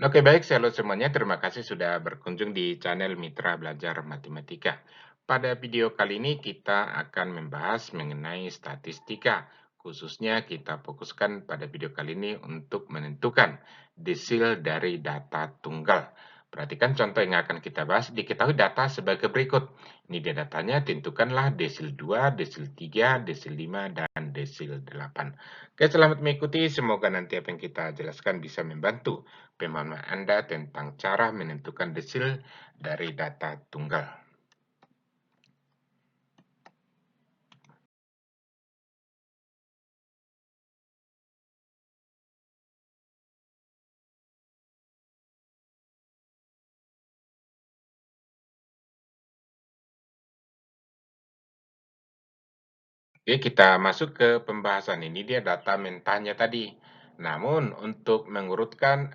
Oke baik, halo semuanya. Terima kasih sudah berkunjung di channel Mitra Belajar Matematika. Pada video kali ini kita akan membahas mengenai statistika. Khususnya kita fokuskan pada video kali ini untuk menentukan desil dari data tunggal. Perhatikan contoh yang akan kita bahas. Diketahui data sebagai berikut. Ini dia datanya, tentukanlah desil 2, desil 3, desil 5, dan desil 8. Oke, selamat mengikuti. Semoga nanti apa yang kita jelaskan bisa membantu pemahaman Anda tentang cara menentukan desil dari data tunggal. Oke, kita masuk ke pembahasan. Ini dia data mentahnya tadi. Namun, untuk menentukan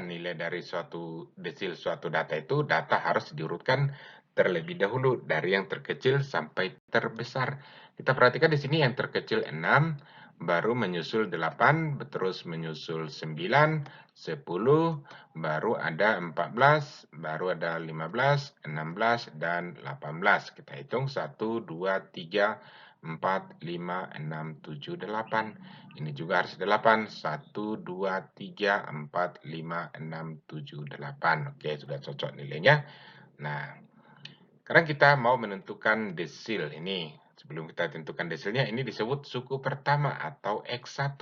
nilai dari suatu desil suatu data itu, data harus diurutkan terlebih dahulu dari yang terkecil sampai terbesar. Kita perhatikan di sini yang terkecil 6, baru menyusul 8, terus menyusul 9, 10, baru ada 14, baru ada 15, 16, dan 18. Kita hitung 1, 2, 3, 4, 5, 6, 7, 8. Ini juga harus 8. 1, 2, 3, 4, 5, 6, 7, 8. Oke, sudah cocok nilainya. Nah, sekarang kita mau menentukan desil ini. Sebelum kita tentukan desilnya, ini disebut suku pertama atau X1.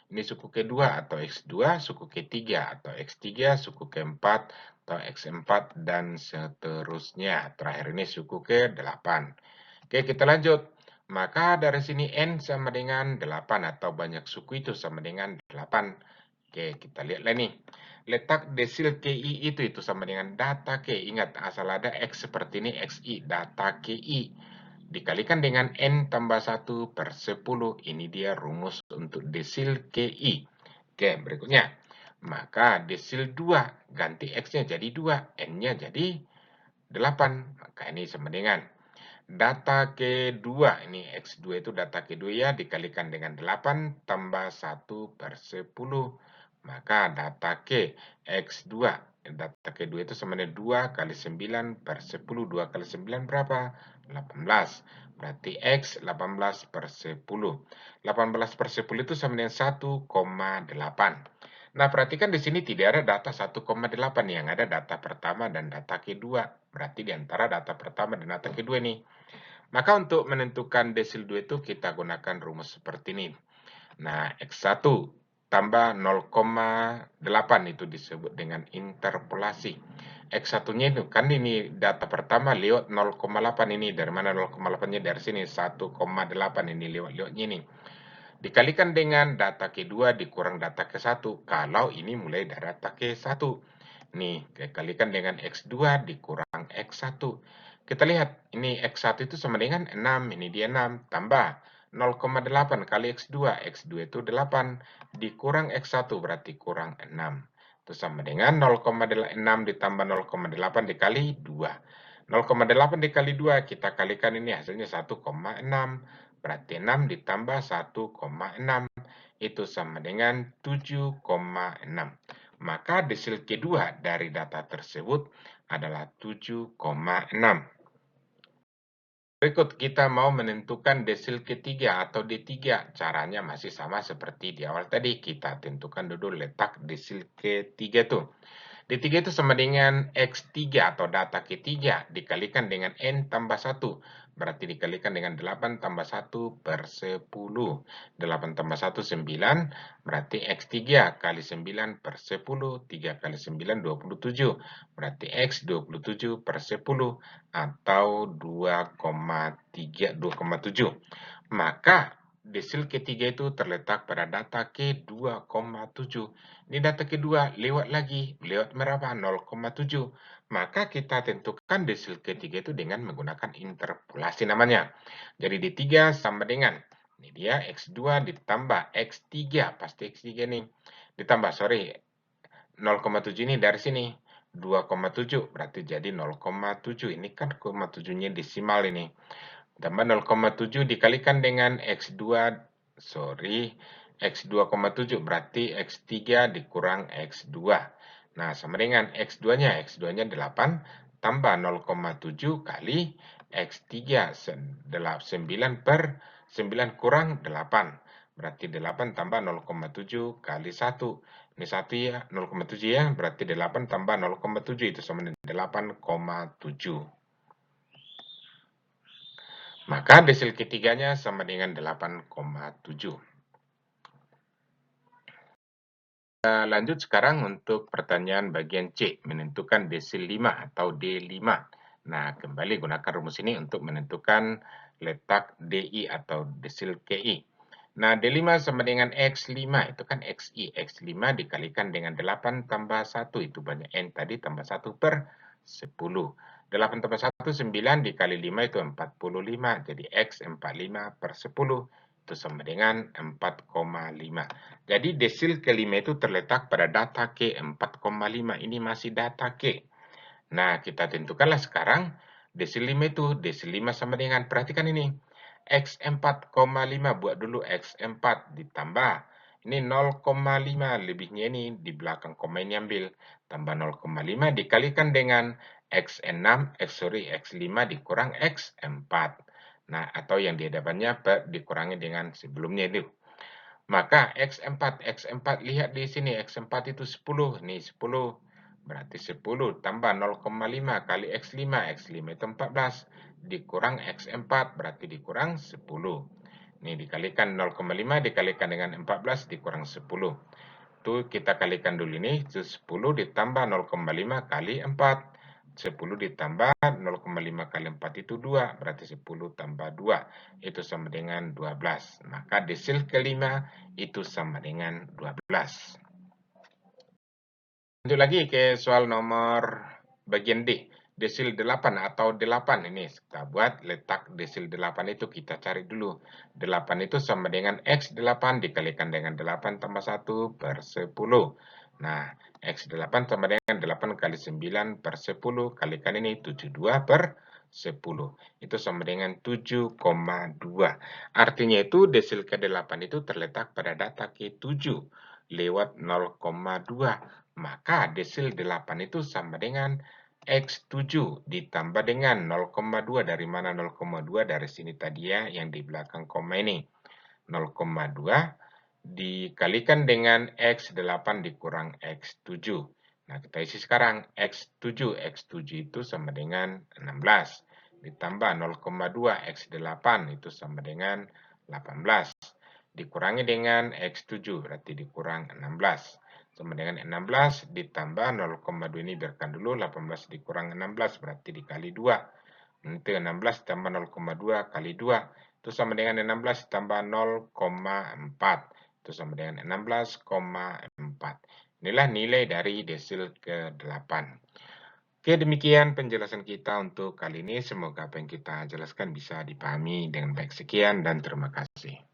Ini suku kedua atau X2, suku ketiga atau X3, suku keempat atau X4, dan seterusnya. Terakhir ini suku ke-8. Oke, kita lanjut. Maka dari sini N sama dengan 8 atau banyak suku itu sama dengan 8. Oke, kita lihat nih. Letak desil KI itu sama dengan data K. Ingat, asal ada X seperti ini, XI, data KI. Dikalikan dengan N tambah 1 per 10. Ini dia rumus untuk desil KI. Oke, berikutnya. Maka desil 2, ganti X-nya jadi 2, N-nya jadi 8. Maka ini sama dengan data kedua, ini X2 itu data kedua ya, dikalikan dengan 8 tambah 1 per 10. Maka data K, X2, data kedua itu sama dengan 2 kali 9 per 10. 2 kali 9 berapa? 18. Berarti X 18 per 10. 18 per 10 itu sama dengan 1,8. Nah, perhatikan di sini tidak ada data 1,8, yang ada data pertama dan data kedua. Berarti di antara data pertama dan data kedua nih. Maka untuk menentukan desil 2 itu kita gunakan rumus seperti ini. Nah, X1 tambah 0,8 itu disebut dengan interpolasi. X1-nya itu kan ini data pertama lewat 0,8 ini. Dari mana 0,8-nya? Dari sini 1,8 ini lewat-lewatnya ini. Dikalikan dengan data kedua dikurang data ke-1. Kalau ini mulai dari data ke-1. Nih, dikalikan dengan X2 dikurang X1. Kita lihat, ini X1 itu sama dengan 6. Ini dia 6. Tambah 0,8 kali X2. X2 itu 8. Dikurang X1 berarti kurang 6. Itu sama dengan 0,6 ditambah 0,8 dikali 2. 0,8 dikali 2, kita kalikan ini hasilnya 1,6. Berarti 6 ditambah 1,6 itu sama dengan 7,6. Maka desil kedua dari data tersebut adalah 7,6. Berikut kita mau menentukan desil ketiga atau D3. Caranya masih sama seperti di awal tadi. Kita tentukan dulu letak desil ketiga tuh. D3 itu sama dengan X3 atau data ketiga dikalikan dengan N tambah 1. Berarti dikalikan dengan 8 tambah 1 per 10. 8 tambah 1, 9. Berarti X3 kali 9 per 10. 3 kali 9, 27. Berarti X 27 per 10 atau 2,7. Maka desil ketiga itu terletak pada data ke-2,7. Ini data kedua, lewat lagi. Lewat berapa? 0,7. Maka kita tentukan desil ketiga itu dengan menggunakan interpolasi namanya. Jadi D3 sama dengan, ini dia X2 ditambah X3. Pasti X3 nih. Ditambah, 0,7 ini dari sini. 2,7 berarti jadi 0,7. Ini kan 0,7-nya desimal ini. Tambah 0,7 dikalikan dengan X2, X 2,7 berarti X3 dikurang X2. Nah, sama dengan X2-nya. X2-nya 8 tambah 0,7 kali X3. 9 per 9 kurang 8. Berarti 8 tambah 0,7 kali 1. Ini 1 ya, 0,7 ya. Berarti 8 tambah 0,7 itu sama dengan 8,7. Maka desil ketiganya sama dengan 8,7. Lanjut sekarang untuk pertanyaan bagian C, menentukan desil 5 atau D5. Nah, kembali gunakan rumus ini untuk menentukan letak DI atau desil KI. Nah, D5 sama dengan X5, itu kan XI. X5 dikalikan dengan 8 tambah 1, itu banyak N tadi, tambah 1 per 10. 8 tambah 1, 9, dikali 5 itu 45, jadi X 45 per 10 itu sama dengan 4,5. Jadi desil kelima itu terletak pada data K 4,5. Ini masih data K. Nah, kita tentukanlah sekarang desil 5 itu. Desil 5 sama dengan, perhatikan ini. X 4,5, buat dulu X 4 ditambah. Ini 0,5, lebihnya ini di belakang koma ini ambil. Tambah 0,5 dikalikan dengan X6, X5 dikurang X4. Nah, atau yang di hadapannya dikurangi dengan sebelumnya itu. Maka X4 lihat di sini, X4 itu 10, nih 10, berarti 10 tambah 0,5 kali X5, X5 itu 14, dikurang X4, berarti dikurang 10. Nih dikalikan 0,5 dikalikan dengan 14 dikurang 10. Itu kita kalikan dulu ini, itu 10 ditambah 0,5 kali 4. 10 ditambah 0,5 kali 4 itu 2, berarti 10 tambah 2, itu sama dengan 12. Maka desil kelima itu sama dengan 12. Lanjut lagi ke soal nomor bagian D. Desil 8 atau 8. Ini kita buat letak desil 8 itu kita cari dulu. 8 itu sama dengan X8 dikalikan dengan 8 tambah 1 per 10. Nah, X8 sama dengan 8 kali 9 per 10. Kalikan ini 72 per 10. Itu sama dengan 7,2. Artinya itu desil ke-8 itu terletak pada data K7 lewat 0,2. Maka desil 8 itu sama dengan X7 ditambah dengan 0,2. Dari mana 0,2? Dari sini tadi ya, yang di belakang koma ini. 0,2 dikalikan dengan X8 dikurang X7. Nah, kita isi sekarang X7. X7 itu sama dengan 16. Ditambah 0,2 X8 itu sama dengan 18. Dikurangi dengan X7, berarti dikurang 16. Sama dengan 16 ditambah 0,2 ini biarkan dulu, 18 dikurang 16 berarti dikali 2. Nanti 16 tambah 0,2 kali 2 itu sama dengan 16 tambah 0,4. Itu sama dengan 16,4. Inilah nilai dari desil ke-8. Oke, demikian penjelasan kita untuk kali ini. Semoga apa yang kita jelaskan bisa dipahami dengan baik. Sekian dan terima kasih.